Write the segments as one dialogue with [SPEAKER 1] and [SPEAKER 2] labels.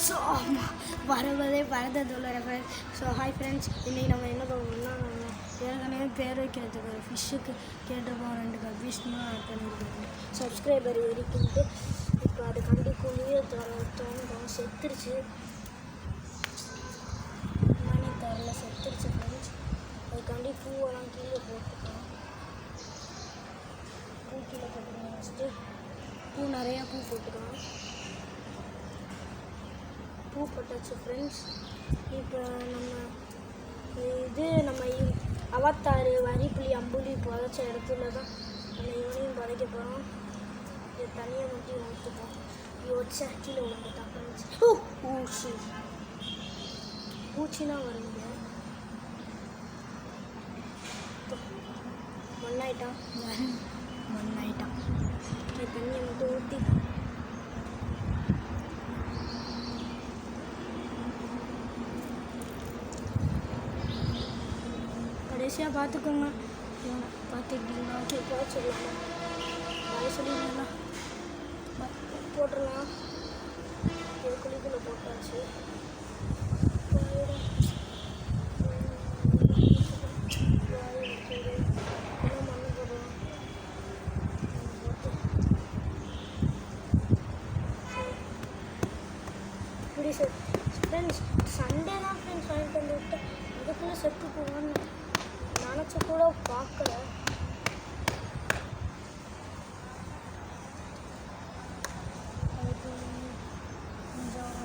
[SPEAKER 1] So வருவதே பறந்ததுள்ள friends. So hi friends, இன்றைக்கி நம்ம என்ன பண்ணுவோம்னா, நம்ம ஏற்கனவே பேர் வைக்கிறதுக்கு ஒரு ஃபிஷ்ஷுக்கு கேட்டிருப்போம். 2 கப்பீஸ்னு ஆட் பண்ணியிருக்கோம். சப்ஸ்கிரைபர் இருக்குன்ட்டு இப்போ அது கண்டி குழியை தோணும் செத்துருச்சு. மணி தரல செத்துருச்சு ஃப்ரெண்ட்ஸ். அதுக்காண்டி பூவெல்லாம் கீழே போட்டுக்கலாம். பூ கீழே போட்டுக்கலாம். ஃபஸ்ட்டு பூ நிறையா பூ போட்டுக்கலாம். பூ போட்டாச்சு ஃப்ரெண்ட்ஸ். இப்போ நம்ம அவத்தாறு வரிப்புளி அம்புலி புதைச்ச இடத்துல தான் நம்ம இவனையும் புதைக்க போகிறோம். இது தனியாக மட்டும் ஊற்றுப்போம். இது வச்சா கீழே விழுந்துட்டான் ஃப்ரெண்ட்ஸ். பூச்சினா வருங்க. மண்ணாயிட்டான். தண்ணியை மட்டும் ஊற்றி கடைசியாக பார்த்துக்கோங்க. பார்த்துக்கிட்டீங்களா? ஓகே, போச்சிடலாமா? சொல்லிங்களா? போட்டுடலாம். ஒரு குழிக்குள்ளே போட்டாச்சு. மண்ணு போடுறோம். இப்படி ஃப்ரெண்ட்ஸ் சண்டே தான் ஃப்ரெண்ட்ஸ் வாங்கிட்டு வந்து விட்டு அதுக்குள்ளே செத்து போவான்னு நினச்சி கூட பார்க்கல. அதுக்கு கொஞ்சம்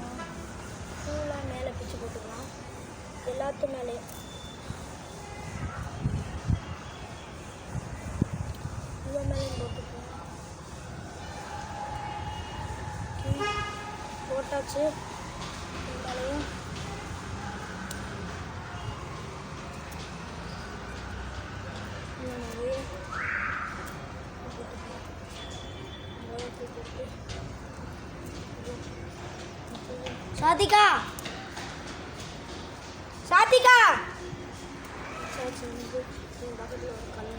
[SPEAKER 1] பூலாம் மேலே பிச்சு போட்டுக்கலாம். எல்லாத்து மேலே இவ்வளோ மேலேயும் போட்டுக்கலாம். போட்டாச்சு. மேலேயும் சாதிகா பக்கத்தில் ஒரு கல்.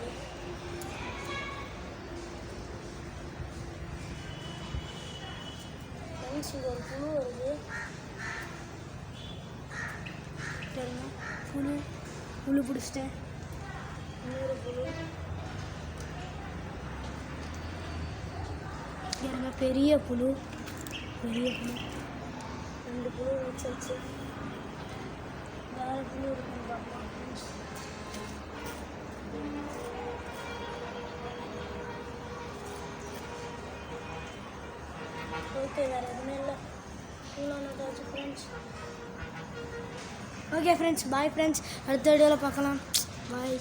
[SPEAKER 1] இங்கே ஒரு புழு வருது. புழு பிடிச்சிட்டேன். இன்னொரு புழு. பெரிய புழு. 2 புழு வச்சாச்சு. வேறு புழு இருக்குன்னு பார்க்கலாம். ஓகே, வேறு எதுவுமே இல்லை. ஃபுல்லானதாச்சு friends. Okay friends, bye friends. அடுத்த வீடியோவில் பார்க்கலாம். பாய்.